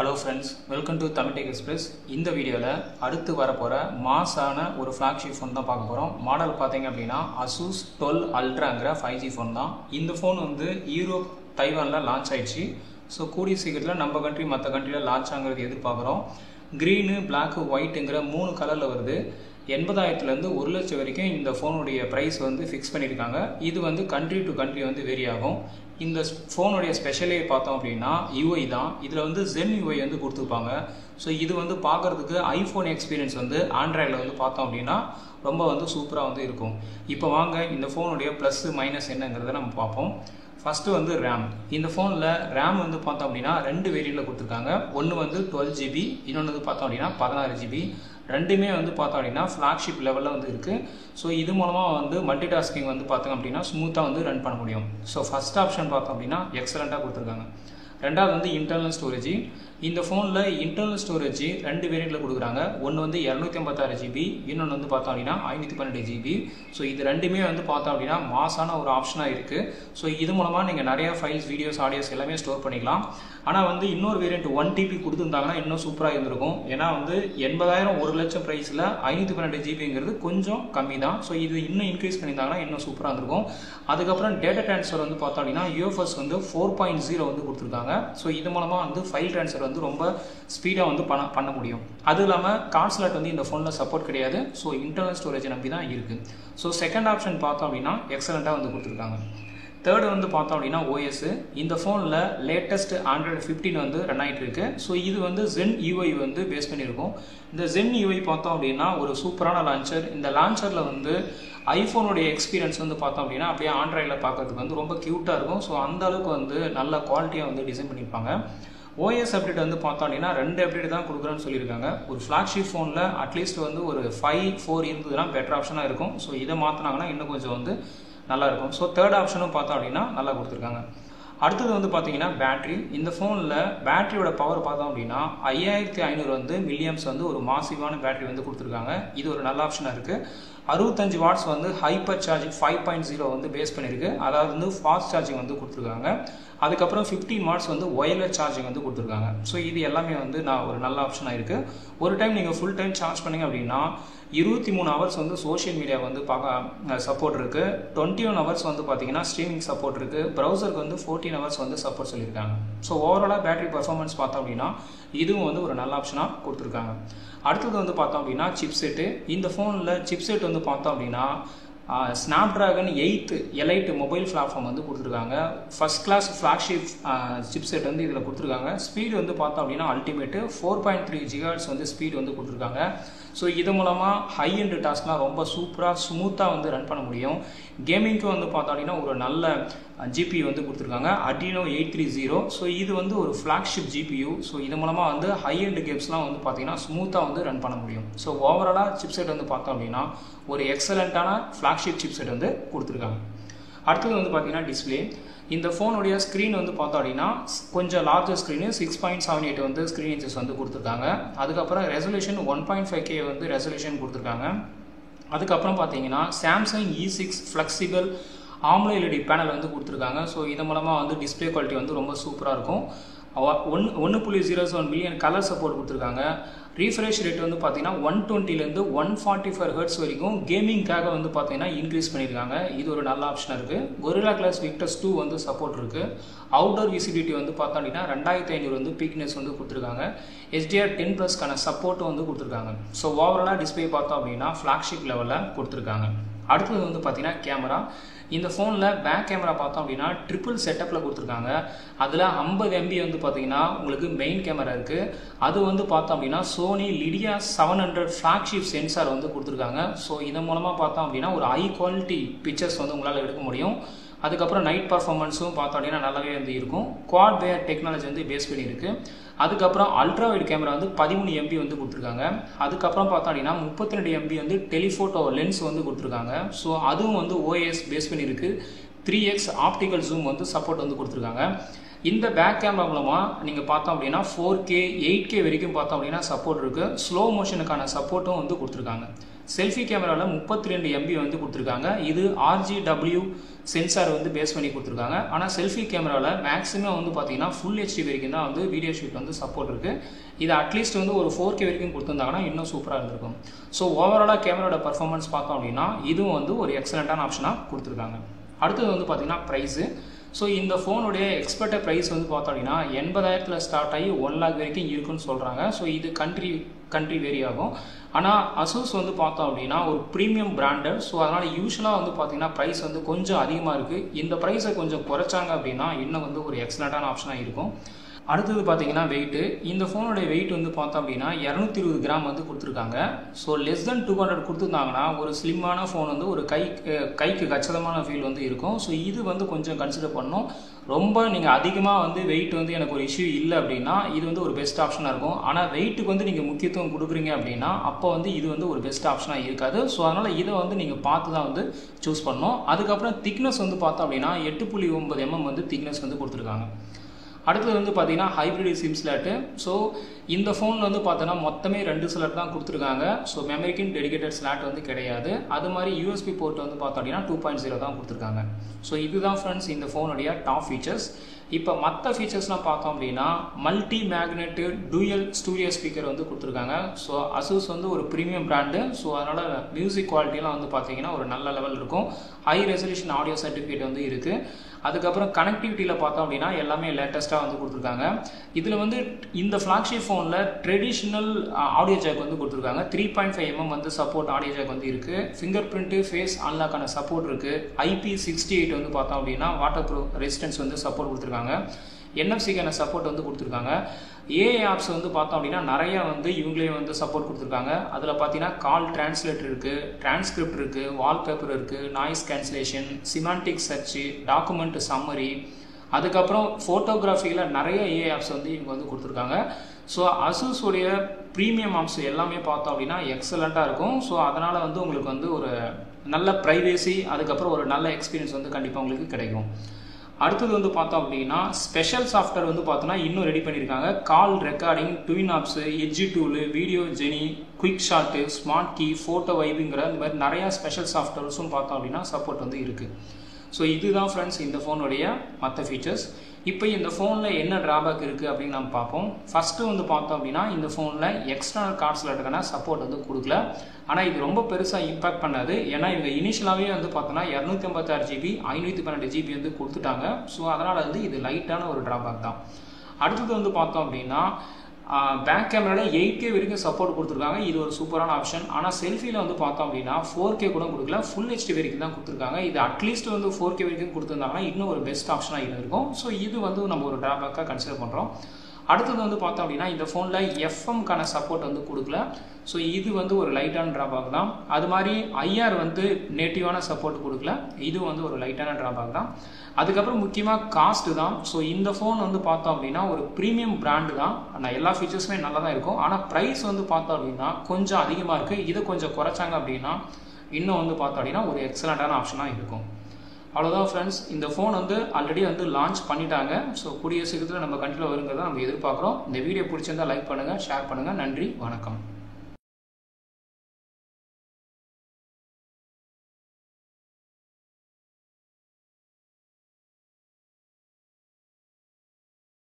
Hello friends, welcome to Tamil Tech Express. இந்த வீடியோல அடுத்து வரப்போற மாசான ஒரு flagship phone தான் பார்க்க போறோம். மாடல் பாத்தீங்க அப்படினா Asus 12 Ultraங்கற 5G phone தான். இந்த phone வந்து யூரோப் தைவான்ல லான்ச் ஆயிடுச்சு. சோ கூடிய சீக்கிரத்துல நம்ம கண்ட்ரி மத்த கண்ட்ரில லான்ச் ஆகுறது எதிர்பார்க்கறோம். green, black, whiteங்கற மூணு கலர்ல வருது. 80000 ல இருந்து 1 லட்சம் வரைக்கும் இந்த ஃபோனுடைய பிரைஸ் வந்து ஃபிக்ஸ் பண்ணிருக்காங்க. இது வந்து கண்ட்ரி டு கண்ட்ரி வந்து வேரி ஆகும். இந்த ஃபோனுடைய ஸ்பெஷலே பார்த்தோம் அப்படின்னா UI தான். இதில் வந்து Zen UI வந்து கொடுத்துருப்பாங்க. ஸோ இது வந்து பார்க்குறதுக்கு ஐஃபோன் எக்ஸ்பீரியன்ஸ் வந்து ஆண்ட்ராய்டில் வந்து பார்த்தோம் அப்படின்னா ரொம்ப வந்து சூப்பராக வந்து இருக்கும். இப்போ வாங்க இந்த ஃபோனுடைய ப்ளஸ் மைனஸ் என்னங்கிறத நம்ம பார்ப்போம். ஃபஸ்ட்டு வந்து ரேம். இந்த ஃபோனில் ரேம் வந்து பார்த்தோம் அப்படின்னா 2 வேரியண்ட்டில் கொடுத்துருக்காங்க. ஒன்று வந்து 12GB, இன்னொன்று வந்து பார்த்தோம் அப்படின்னா 16GB. ரெண்டுமே வந்து பார்த்தோம் அப்படின்னா ஃப்ளாக்ஷிப் லெவலில் வந்து இருக்குது. ஸோ இது மூலமாக வந்து மல்டி டாஸ்கிங் வந்து பார்த்தோம் அப்படின்னா ஸ்மூத்தாக வந்து ரன் பண்ண முடியும். ஸோ ஃபஸ்ட் ஆப்ஷன் பார்த்தோம் அப்படின்னா எக்ஸலண்ட்டாக கொடுத்துருக்காங்க. ரெண்டாவது வந்து இன்டர்னல் ஸ்டோரேஜ். இந்த ஃபோனில் இன்டர்னல் ஸ்டோரேஜ் 2 வேரியண்ட்டில் கொடுக்குறாங்க. ஒன்று வந்து 256GB, இன்னொன்று வந்து பார்த்தோம் அப்படின்னா 512GB. ஸோ இது ரெண்டுமே வந்து பார்த்தோம் அப்படின்னா மாசான ஒரு ஆப்ஷனாக இருக்குது. ஸோ இது மூலமாக நீங்கள் நிறையா ஃபைல்ஸ், வீடியோஸ், ஆடியோஸ் எல்லாமே ஸ்டோர் பண்ணிக்கலாம். ஆனால் வந்து இன்னொரு வேரியண்ட் 1TB கொடுத்துருந்தாங்கன்னா இன்னும் சூப்பராக இருந்திருக்கும். ஏன்னா வந்து 80000 1 லட்சம் ப்ரைஸில் 512GBங்கிறது கொஞ்சம் கம்மி தான். ஸோ இது இன்னும் இன்க்ரீஸ் பண்ணியிருந்தாங்கன்னா இன்னும் சூப்பராக இருந்திருக்கும். அதுக்கப்புறம் டேட்டா ட்ரான்ஸ்ஃபர் வந்து பார்த்தோம் அப்படின்னா UFS வந்து 4.0 வந்து கொடுத்துருக்காங்க. ஸோ இது மூலமாக வந்து ஃபைல் ட்ரான்ஸ்ஃபர் வந்து ரொம்ப ஸ்பீடாக வந்து பண்ண முடியும். அது இல்லாமல் கார்ட் ஸ்லாட் வந்து இந்த ஃபோனில் சப்போர்ட் கிடையாது. ஸோ இன்டர்னல் ஸ்டோரேஜ் நம்பி தான் இருக்குது. ஸோ செகண்ட் ஆப்ஷன் பார்த்தோம் அப்படின்னா எக்ஸலண்ட்டாக வந்து கொடுத்துருக்காங்க. தேர்டு வந்து பார்த்தோம் அப்படின்னா OS. இந்த ஃபோனில் லேட்டஸ்ட் Android 15 வந்து ரன் ஆகிட்டு இருக்கு. ஸோ இது வந்து Zen UI வந்து பேஸ் பண்ணியிருக்கும். இந்த Zen UI பார்த்தோம் அப்படின்னா ஒரு சூப்பரான லான்ச்சர். இந்த லான்ச்சரில் வந்து ஐஃபோனுடைய எக்ஸ்பீரியன்ஸ் வந்து பார்த்தோம் அப்படின்னா அப்படியே ஆண்ட்ராய்டில் பார்க்கறதுக்கு வந்து ரொம்ப க்யூட்டாக இருக்கும். ஸோ அந்த அளவுக்கு வந்து நல்ல குவாலிட்டியாக வந்து டிசைன் பண்ணியிருப்பாங்க. OS அப்டேட் வந்து பார்த்தோம் அப்படின்னா 2 அப்டேட் தான் கொடுக்குறேன்னு சொல்லியிருக்காங்க. ஒரு ஃப்ளாக்ஷிப் ஃபோனில் அட்லீஸ்ட் வந்து ஒரு 5.4 இருந்ததுன்னா பெட்டர் ஆப்ஷனாக இருக்கும். ஸோ இதை மாற்றினாங்கன்னா இன்னும் கொஞ்சம் வந்து நல்லாயிருக்கும். ஸோ தேர்ட் ஆப்ஷனும் பார்த்தோம் அப்படின்னா நல்லா கொடுத்துருக்காங்க. அடுத்தது வந்து பார்த்தீங்கன்னா பேட்ரி. இந்த ஃபோனில் பேட்டரியோட பவர் பார்த்தோம் அப்படின்னா 5500 வந்து மில்லியம்ஸ் வந்து ஒரு மாசிவான பேட்டரி வந்து கொடுத்துருக்காங்க. இது ஒரு நல்ல ஆப்ஷனாக இருக்குது. 65 வாட்ஸ் வந்து ஹைப்பர் சார்ஜிங் 5.0 வந்து பேஸ் பண்ணியிருக்கு. அதாவது வந்து ஃபாஸ்ட் சார்ஜிங் வந்து கொடுத்துருக்காங்க. அதுக்கப்புறம் 15 வாட்ஸ் வந்து ஒயர்லெஸ் சார்ஜிங் வந்து கொடுத்துருக்காங்க. ஸோ இது எல்லாமே வந்து ஒரு நல்ல ஆப்ஷனாக இருக்குது. ஒரு டைம் நீங்கள் ஃபுல் டைம் சார்ஜ் பண்ணிங்க அப்படின்னா 23 ஹவர்ஸ் வந்து சோஷியல் மீடியா வந்து பார்க்க சப்போர்ட் இருக்குது. 21 ஹவர்ஸ் வந்து பார்த்தீங்கன்னா ஸ்ட்ரீமிங் சப்போர்ட் இருக்குது. ப்ரௌசருக்கு வந்து 14 ஹவர்ஸ் வந்து சப்போர்ட் சொல்லியிருக்காங்க. ஸோ ஓவராலாக பேட்டரி பர்ஃபார்மன்ஸ் பார்த்தோம் அப்படின்னா இதுவும் வந்து ஒரு நல்ல ஆப்ஷனாக கொடுத்துருக்காங்க. அடுத்தது வந்து பார்த்தோம் அப்படின்னா சிப்செட்டு. இந்த ஃபோனில் சிப்செட் வந்து பார்த்தோம் அப்படின்னா ஸ்னாப்ட்ராகன் 8 எலைட் மொபைல் பிளாட்ஃபார்ம் வந்து கொடுத்துருக்காங்க. ஃபர்ஸ்ட் கிளாஸ் ஃப்ளாக்ஷிப் சிப்செட் வந்து இதில் கொடுத்துருக்காங்க. ஸ்பீடு வந்து பார்த்தோம் அப்படின்னா அல்டிமேட்டு 4.3 GHz வந்து ஸ்பீடு வந்து கொடுத்துருக்காங்க. ஸோ இது மூலமாக ஹை எண்ட் டாஸ்க்லாம் ரொம்ப சூப்பராக ஸ்மூத்தாக வந்து ரன் பண்ண முடியும். கேமிங்க்கு வந்து பார்த்தோம் அப்படின்னா ஒரு நல்ல GPU வந்து கொடுத்துருக்காங்க, Adreno 830. ஸோ இது வந்து ஒரு ஃப்ளாக்ஷிப் GPU. ஸோ இது மூலமாக வந்து ஹை எண்ட் கேம்ஸ்லாம் வந்து பார்த்தீங்கன்னா ஸ்மூத்தாக வந்து ரன் பண்ண முடியும். ஸோ ஓவராலாக சிப்செட் வந்து பார்த்தோம் அப்படின்னா ஒரு எக்ஸலண்ட்டான ஃப்ளாக்ஷிப் சிப்செட் வந்து கொடுத்துருக்காங்க. அடுத்தது வந்து பார்த்தீங்கன்னா டிஸ்பிளே. இந்த ஃபோனுடைய ஸ்க்ரீன் வந்து பார்த்தோம் அப்படின்னா கொஞ்சம் லார்ஜர் ஸ்க்ரீனு 6.78 வந்து ஸ்க்ரீன் இன்ச்சஸ் வந்து கொடுத்துருக்காங்க. அதுக்கப்புறம் ரெசல்யூஷன் 1.5K வந்து ரெசல்யூஷன் கொடுத்துருக்காங்க. அதுக்கப்புறம் பார்த்தீங்கன்னா Samsung E6 flexible AMOLED panel வந்து கொடுத்துருக்காங்க. ஸோ இது மூலமாக வந்து டிஸ்பிளே குவாலிட்டி வந்து ரொம்ப சூப்பராக இருக்கும். 1.07 மில்லியன் கலர் சப்போர்ட் கொடுத்துருக்காங்க. ரீஃப்ரெஷ் ரேட் வந்து பார்த்தீங்கன்னா 120லேருந்து 144 Hz வரைக்கும் கேமிங்காக வந்து பார்த்தீங்கன்னா இன்க்ரீஸ் பண்ணியிருக்காங்க. இது ஒரு நல்ல ஆப்ஷனாக இருக்குது. Gorilla Glass Victus 2 வந்து சப்போர்ட் இருக்குது. அவுட்டோர் விசிபிலிட்டி வந்து பார்த்தோம் அப்படின்னா 2500 வந்து பீக்னஸ் வந்து கொடுத்துருக்காங்க. HDR10+க்கான சப்போர்ட்டும் வந்து கொடுத்துருக்காங்க. ஸோ ஓவராலாக டிஸ்பிளே பார்த்தோம் அப்படின்னா ஃப்ளாக்ஷிப் லெவலில் கொடுத்துருக்காங்க. அடுத்தது வந்து பார்த்தீங்கன்னா கேமரா. இந்த ஃபோனில் பேக் கேமரா பார்த்தோம் அப்படின்னா ட்ரிபிள் செட்டப்பில் கொடுத்துருக்காங்க. அதில் 50 MB வந்து பார்த்தீங்கன்னா உங்களுக்கு மெயின் கேமரா இருக்குது. அது வந்து பார்த்தோம் அப்படின்னா சோனி லிடியா 700 ஃப்ளாக்ஷிப் சென்சார் வந்து கொடுத்துருக்காங்க. ஸோ இதன் மூலமாக பார்த்தோம் அப்படின்னா ஒரு ஹை குவாலிட்டி பிக்சர்ஸ் வந்து உங்களால் எடுக்க முடியும். அதுக்கப்புறம் நைட் பர்ஃபார்மன்ஸும் பார்த்தோம் அப்படின்னா நல்லாவே வந்து இருக்கும். குவாட் வேர் டெக்னாலஜி வந்து பேஸ் பண்ணியிருக்கு. அதுக்கப்புறம் அல்ட்ரா வைட் கேமரா வந்து 13 MB வந்து கொடுத்துருக்காங்க. அதுக்கப்புறம் பார்த்தோம் அப்படின்னா 32 MB வந்து டெலிஃபோட்டோ லென்ஸ் வந்து கொடுத்துருக்காங்க. ஸோ அதுவும் வந்து OS பேஸ் பண்ணியிருக்கு. 3x ஆப்டிக்கல் ஜூம் வந்து சப்போர்ட் வந்து கொடுத்துருக்காங்க. இந்த பேக் கேமரா மூலமாக நீங்கள் பார்த்தோம் அப்படின்னா 4K 8K வரைக்கும் பார்த்தோம் அப்படின்னா சப்போர்ட் இருக்குது. ஸ்லோ மோஷனுக்கான சப்போர்ட்டும் வந்து கொடுத்துருக்காங்க. செல்ஃபி கேமராவில் 32 MB வந்து கொடுத்துருக்காங்க. இது RGW சென்சார் வந்து பேஸ் பண்ணி கொடுத்துருக்காங்க. ஆனால் செல்ஃபி கேமராவில் மேக்ஸிமம் வந்து பார்த்தீங்கன்னா ஃபுல் ஹெச்டி வரைக்கும் தான் வந்து வீடியோ ஷூட் வந்து சப்போர்ட் இருக்குது. இது அட்லீஸ்ட் வந்து ஒரு 4K வரைக்கும் கொடுத்துருந்தாங்கன்னா இன்னும் சூப்பராக இருந்திருக்கும். ஸோ ஓவராலாக கேமராவோட பர்ஃபார்மன்ஸ் பார்த்தோம் அப்படின்னா இதுவும் வந்து ஒரு எக்ஸலண்ட்டான ஆப்ஷனாக கொடுத்துருக்காங்க. அடுத்தது வந்து பார்த்தீங்கன்னா ப்ரைஸு. ஸோ இந்த ஃபோனுடைய எக்ஸ்பெக்டட் ப்ரைஸ் வந்து பார்த்தோம் அப்படின்னா 80,000 ஸ்டார்ட் ஆகி 1 lakh வரைக்கும் இருக்குன்னு சொல்கிறாங்க. ஸோ இது கண்ட்ரி வேரி ஆகும். ஆனால் அசூஸ் வந்து பார்த்தோம் அப்படின்னா ஒரு ப்ரீமியம் பிராண்டட். ஸோ அதனால் யூஸ்வலாக வந்து பார்த்தீங்கன்னா ப்ரைஸ் வந்து கொஞ்சம் அதிகமாக இருக்குது. இந்த ப்ரைஸை கொஞ்சம் குறைச்சாங்க அப்படின்னா இன்னும் வந்து ஒரு எக்ஸலண்ட்டான ஆப்ஷனாக இருக்கும். அடுத்தது பார்த்தீங்கன்னா வெயிட்டு. இந்த ஃபோனோடைய வெயிட் வந்து பார்த்தோம் அப்படின்னா 220 கிராம் வந்து கொடுத்துருக்காங்க. ஸோ லெஸ் தென் 200 கொடுத்துருந்தாங்கன்னா ஒரு ஸ்லிம்மான ஃபோன் வந்து ஒரு கைக்கு கச்சிதமான ஃபீல் வந்து இருக்கும். ஸோ இது வந்து கொஞ்சம் கன்சிடர் பண்ணணும். ரொம்ப நீங்கள் அதிகமாக வந்து வெயிட் வந்து எனக்கு ஒரு இஷ்யூ இல்லை அப்படின்னா இது வந்து ஒரு பெஸ்ட் ஆப்ஷனாக இருக்கும். ஆனால் வெயிட்டுக்கு வந்து நீங்கள் முக்கியத்துவம் கொடுக்குறீங்க அப்படின்னா அப்போ வந்து இது வந்து ஒரு பெஸ்ட் ஆப்ஷனாக இருக்காது. ஸோ அதனால் இதை வந்து நீங்கள் பார்த்து தான் வந்து சூஸ் பண்ணணும். அதுக்கப்புறம் திக்னஸ் வந்து பார்த்தோம் அப்படின்னா 8.9 mm வந்து திக்னஸ் வந்து கொடுத்துருக்காங்க. அடுத்தது வந்து பார்த்தீங்கன்னா ஹைப்ரிட் சிம் ஸ்லாட்டு. ஸோ இந்த ஃபோனில் வந்து பார்த்தோன்னா மொத்தமே 2 ஸ்லாட் தான் கொடுத்துருக்காங்க. ஸோ மெமரிக்குன்னு டெடிகேட்டட் ஸ்லாட் வந்து கிடையாது. அது மாதிரி USB போர்ட் வந்து பார்த்தோம் அப்படின்னா 2.0 தான் கொடுத்துருக்காங்க. ஸோ இதுதான் ஃப்ரெண்ட்ஸ் இந்த ஃபோனுடைய டாப் ஃபீச்சர்ஸ். இப்போ மற்ற ஃபீச்சர்ஸ்லாம் பார்த்தோம் அப்படின்னா multi magnet dual studio speaker வந்து கொடுத்துருக்காங்க. ஸோ அசூஸ் வந்து ஒரு ப்ரீமியம் பிராண்டு. ஸோ அதனால் மியூசிக் குவாலிட்டிலாம் வந்து பார்த்தீங்கன்னா ஒரு நல்ல லெவல் இருக்கும். ஹை ரெசல்யூஷன் ஆடியோ சர்டிஃபிகேட் வந்து இருக்குது. அதுக்கப்புறம் கனெக்டிவிட்டியில் பார்த்தோம் அப்படின்னா எல்லாமே லேட்டஸ்ட்டாக வந்து கொடுத்துருக்காங்க. இதில் வந்து இந்த ஃப்ளாக்ஷிப் ஃபோனில் ட்ரெடிஷ்னல் ஆடியோ ஜாக் வந்து கொடுத்துருக்காங்க. 3.5 mm வந்து சப்போர்ட் ஆடியோ ஜாக் வந்து இருக்குது. ஃபிங்கர் பிரிண்ட்டு ஃபேஸ் அன்லாக்கான சப்போர்ட் இருக்குது. IP68 வந்து பார்த்தோம் அப்படின்னா வாட்டர் ப்ரூஃப் ரெசிஸ்டன்ஸ் வந்து சப்போர்ட் கொடுத்துருக்காங்க. NFC-க்கான சப்போர்ட் வந்து கொடுத்துருக்காங்க. ஏஐ ஆப்ஸ் வந்து பார்த்தோம் அப்படின்னா நிறையா வந்து இவங்களே வந்து சப்போர்ட் கொடுத்துருக்காங்க. அதில் பார்த்தீங்கன்னா கால் டிரான்ஸ்லேட்டர் இருக்குது, டிரான்ஸ்கிரிப்ட் இருக்குது, வால்பேப்பர் இருக்குது, noise cancellation, semantic church, document summary, அதுக்கப்புறம் ஃபோட்டோகிராஃபியில் நிறைய ஏஐ ஆப்ஸ் வந்து இவங்க வந்து கொடுத்துருக்காங்க. ஸோ அசூஸுடைய ப்ரீமியம் ஆப்ஸ் எல்லாமே பார்த்தோம் அப்படின்னா எக்ஸலண்ட்டாக இருக்கும். ஸோ அதனால் வந்து உங்களுக்கு வந்து ஒரு நல்ல ப்ரைவேசி அதுக்கப்புறம் ஒரு நல்ல எக்ஸ்பீரியன்ஸ் வந்து கண்டிப்பாக உங்களுக்கு கிடைக்கும். அடுத்தது வந்து பார்த்தோம் அப்படின்னா ஸ்பெஷல் சாஃப்ட்வேர் வந்து பார்த்தோன்னா இன்னும் ரெடி பண்ணியிருக்காங்க. Call recording, twin apps, edge tool, video genie, quick shot, smart key, photo வைப்புங்கிற இந்த மாதிரி நிறையா ஸ்பெஷல் சாஃப்ட்வேர்ஸும் பார்த்தோம் அப்படின்னா சப்போர்ட் வந்து இருக்குது. ஸோ இதுதான் ஃப்ரெண்ட்ஸ் இந்த ஃபோனுடைய மற்ற ஃபீச்சர்ஸ். இப்போ இந்த ஃபோனில் என்ன ட்ராபேக் இருக்குது அப்படின்னு நம்ம பார்ப்போம். ஃபஸ்ட்டு வந்து பார்த்தோம் அப்படின்னா இந்த ஃபோனில் எக்ஸ்டர்னல் கார்ட்ஸில் இருக்கான சப்போர்ட் வந்து கொடுக்கல. ஆனால் இது ரொம்ப பெருசாக இம்பாக்ட் பண்ணாது. ஏன்னா இவங்க இனிஷியலாகவே வந்து பார்த்தோன்னா 256 GB 512 GB வந்து கொடுத்துட்டாங்க. ஸோ அதனால் வந்து இது லைட்டான ஒரு ட்ராபேக் தான். அடுத்தது வந்து பார்த்தோம் அப்படின்னா பேக் கேமராவில் 8K வரைக்கும் சப்போர்ட் கொடுத்துருக்காங்க. இது ஒரு சூப்பரான ஆப்ஷன். ஆனால் செல்ஃபியில் வந்து பார்த்தோம் அப்படின்னா 4K கூட கொடுக்கல, ஃபுல் ஹெச்டி வரைக்கும் தான் கொடுத்துருக்காங்க. இது அட்லீஸ்ட் வந்து 4K வரைக்கும் கொடுத்துருந்தாங்கன்னா இன்னும் ஒரு பெஸ்ட் ஆப்ஷனாக இருந்திருக்கும். ஸோ இது வந்து நம்ம ஒரு ட்ராபேக்காக கன்சிடர் பண்ணுறோம். அடுத்தது வந்து பார்த்தோம் அப்படின்னா இந்த ஃபோனில் FM-க்கான சப்போர்ட் வந்து கொடுக்கல. ஸோ இது வந்து ஒரு லைட்டான ட்ராபேக் தான். அது மாதிரி IR வந்து நேட்டிவான சப்போர்ட் கொடுக்கல. இது வந்து ஒரு லைட்டான ட்ராபேக் தான். அதுக்கப்புறம் முக்கியமாக காஸ்ட்டு தான். ஸோ இந்த ஃபோன் வந்து பார்த்தோம் அப்படின்னா ஒரு ப்ரீமியம் பிராண்டு தான். ஆனால் எல்லா ஃபீச்சர்ஸுமே நல்லா தான் இருக்கும். ஆனால் ப்ரைஸ் வந்து பார்த்தோம் அப்படின்னா கொஞ்சம் அதிகமாக இருக்குது. இதை கொஞ்சம் குறைச்சாங்க அப்படின்னா இன்னும் வந்து பார்த்தோம் அப்படின்னா ஒரு எக்ஸலண்ட்டான ஆப்ஷனாக இருக்கும். அவ்வளோதான் ஃப்ரெண்ட்ஸ். இந்த ஃபோன் வந்து ஆல்ரெடி வந்து லான்ச் பண்ணிட்டாங்க. ஸோ கூடிய சீக்கிரத்தில் நம்ம கண்டிப்பாக வருங்கிறத நம்ம எதிர்பார்க்குறோம். இந்த வீடியோ பிடிச்சிருந்தால் லைக் பண்ணுங்கள், ஷேர் பண்ணுங்கள். நன்றி, வணக்கம்.